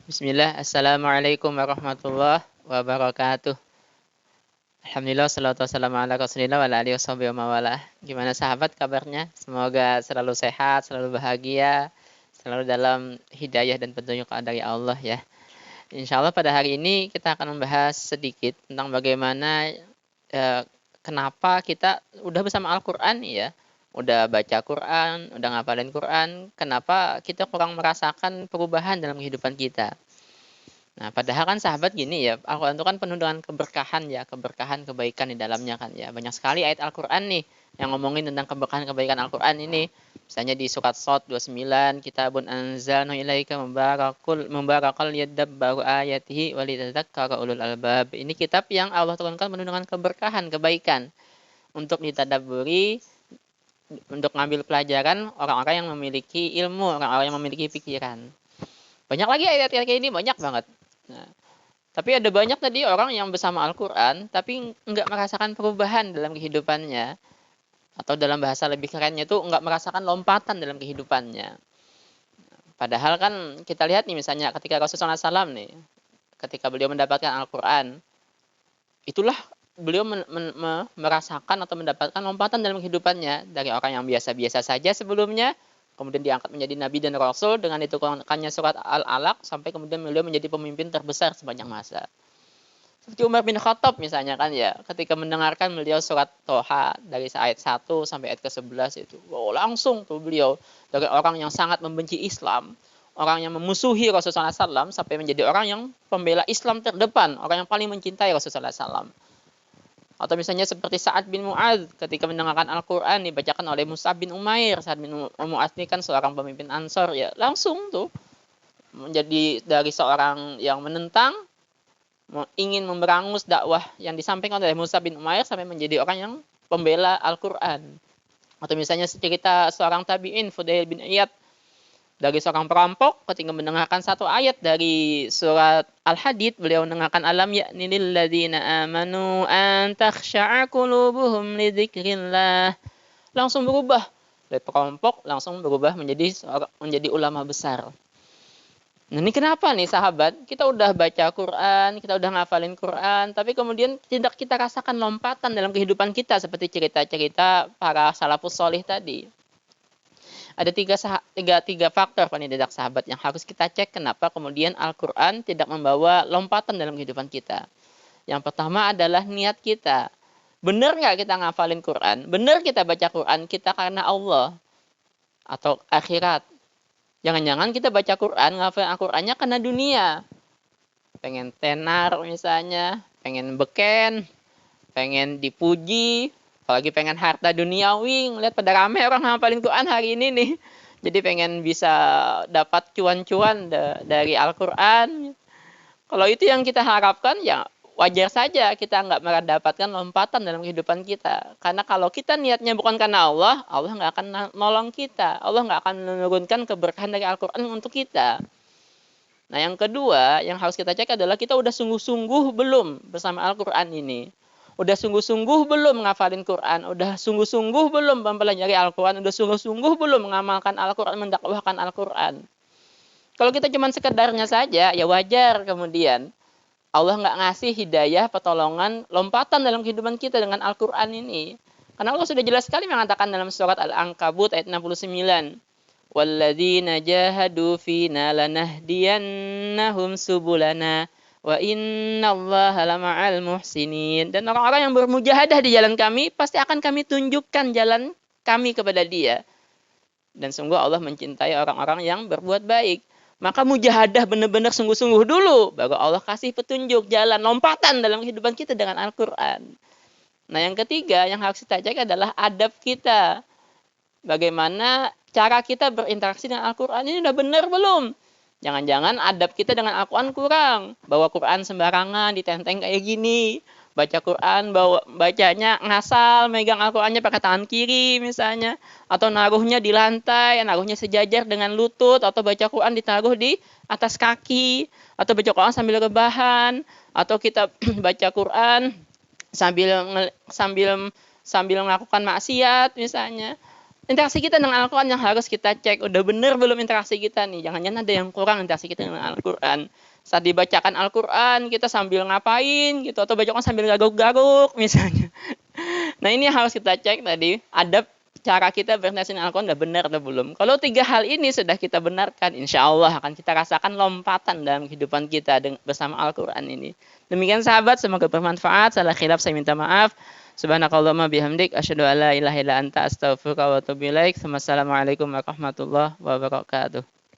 Bismillah, Assalamualaikum warahmatullahi wabarakatuh. Alhamdulillah, salatu wassalamu ala rasulillah wa ala alihi washabihi wa mawalah. Gimana sahabat kabarnya? Semoga selalu sehat, selalu bahagia, selalu dalam hidayah dan petunjuk dari Allah ya. Insya Allah pada hari ini kita akan membahas sedikit tentang bagaimana eh, kenapa kita udah bersama Al-Quran ya, udah baca Quran, udah ngapalin Quran, kenapa kita kurang merasakan perubahan dalam kehidupan kita. Nah, padahal kan sahabat gini ya, Al-Quran itu kan penuh dengan keberkahan ya, keberkahan, kebaikan di dalamnya kan ya. Banyak sekali ayat Al-Quran nih yang ngomongin tentang keberkahan, kebaikan Al-Quran ini. Misalnya di surat Shad 29, Kitabun anzalnahu ilaika mubarakal liyadabbaru ayatihi waliyatadzakkara ulul albab. Ini kitab yang Allah turunkan penuh dengan keberkahan, kebaikan untuk ditadabburi, untuk ngambil pelajaran orang-orang yang memiliki ilmu, orang-orang yang memiliki pikiran. Banyak lagi ayat-ayat kayak ini, banyak banget. Nah, tapi ada banyak tadi orang yang bersama Al-Quran, tapi nggak merasakan perubahan dalam kehidupannya. Atau dalam bahasa lebih kerennya itu nggak merasakan lompatan dalam kehidupannya. Padahal kan kita lihat nih misalnya ketika Rasulullah SAW nih, ketika beliau mendapatkan Al-Quran, itulah beliau merasakan atau mendapatkan lompatan dalam kehidupannya. Dari orang yang biasa-biasa saja sebelumnya, kemudian diangkat menjadi nabi dan rasul dengan ditukarkannya surat Al-Alaq sampai kemudian beliau menjadi pemimpin terbesar sepanjang masa. Seperti Umar bin Khattab misalnya kan ya, ketika mendengarkan beliau surat Toha dari ayat 1 sampai ayat ke-11 itu, wow, langsung tuh beliau dari orang yang sangat membenci Islam, orang yang memusuhi Rasulullah SAW sampai menjadi orang yang pembela Islam terdepan, orang yang paling mencintai Rasulullah SAW. Atau misalnya seperti Sa'ad bin Mu'adz ketika mendengarkan Al-Quran dibacakan oleh Mus'ab bin Umair. Sa'ad bin Mu'adz ini kan seorang pemimpin Ansor ya. Langsung tuh menjadi dari seorang yang menentang, ingin memberangus dakwah yang disampaikan oleh Mus'ab bin Umair sampai menjadi orang yang pembela Al-Quran. Atau misalnya cerita seorang tabi'in, Fudail bin Iyad, dari seorang perampok ketika mendengarkan satu ayat dari surat Al-Hadid, beliau mendengarkan alam ya'ni lil ladzina amanu an takhsha'a qulubuhum li dzikrillah. Langsung berubah dari perampok langsung berubah menjadi ulama besar. Nah, ini kenapa nih sahabat? Kita udah baca Quran, kita udah ngafalin Quran, tapi kemudian tidak kita rasakan lompatan dalam kehidupan kita seperti cerita-cerita para salafus solih tadi. Ada tiga faktor pendidik sahabat yang harus kita cek kenapa kemudian Al-Quran tidak membawa lompatan dalam kehidupan kita. Yang pertama adalah niat kita. Benar nggak kita ngafalin Quran? Benar kita baca Quran kita karena Allah atau akhirat? Jangan-jangan kita baca Quran, ngafalin Al-Qurannya karena dunia. Pengen tenar misalnya, pengen beken, pengen dipuji, apalagi pengen harta duniawi. Ngeliat pada rame orang ngapalin Quran hari ini nih. Jadi pengen bisa dapat cuan-cuan dari Al-Quran. Kalau itu yang kita harapkan, ya wajar saja kita nggak mendapatkan lompatan dalam kehidupan kita. Karena kalau kita niatnya bukan karena Allah, Allah nggak akan nolong kita. Allah nggak akan menurunkan keberkahan dari Al-Quran untuk kita. Nah, yang kedua yang harus kita cek adalah kita udah sungguh-sungguh belum bersama Al-Quran ini. Udah sungguh-sungguh belum ngafalin Quran, udah sungguh-sungguh belum mempelajari Al-Quran, udah sungguh-sungguh belum mengamalkan Al-Quran, mendakwahkan Al-Quran. Kalau kita cuma sekedarnya saja, ya wajar kemudian Allah nggak ngasih hidayah, pertolongan, lompatan dalam kehidupan kita dengan Al-Quran ini. Karena Allah sudah jelas sekali mengatakan dalam surat Al-Ankabut ayat 69. Walladzina jahadu fina lanahdiyannahum subulana wa innallaha lama'al muhsinin. Dan orang-orang yang bermujahadah di jalan kami pasti akan kami tunjukkan jalan kami kepada dia. Dan sungguh Allah mencintai orang-orang yang berbuat baik. Maka mujahadah benar-benar sungguh-sungguh dulu, baru Allah kasih petunjuk jalan lompatan dalam kehidupan kita dengan Al-Quran. Nah, yang ketiga yang harus kita cek adalah adab kita. Bagaimana cara kita berinteraksi dengan Al-Quran ini udah benar belum? Jangan-jangan adab kita dengan Al-Quran kurang. Bawa Quran sembarangan, ditenteng kayak gini. Baca Quran, bacanya ngasal, megang Al-Qurannya pakai tangan kiri misalnya. Atau naruhnya di lantai, naruhnya sejajar dengan lutut. Atau baca Quran ditaruh di atas kaki. Atau baca Quran sambil rebahan. Atau kita baca Quran sambil melakukan maksiat misalnya. interaksi kita dengan Al-Quran yang harus kita cek. Udah bener belum interaksi kita nih? Jangan-jangan ada yang kurang interaksi kita dengan Al-Quran. Saat dibacakan Al-Quran, kita sambil ngapain gitu. Atau bacakan sambil garuk-garuk misalnya. Nah ini yang harus kita cek tadi. Ada cara kita berinteraksi dengan Al-Quran udah benar atau belum. Kalau 3 hal ini sudah kita benarkan, insya Allah akan kita rasakan lompatan dalam kehidupan kita bersama Al-Quran ini. Demikian sahabat, semoga bermanfaat. Salah khilaf saya minta maaf. Subhanakallahumma bihamdik, asyhadu an la ilaha illa anta, astaghfiruka wa atubu ilaik. Wassalamualaikum warahmatullahi wabarakatuh.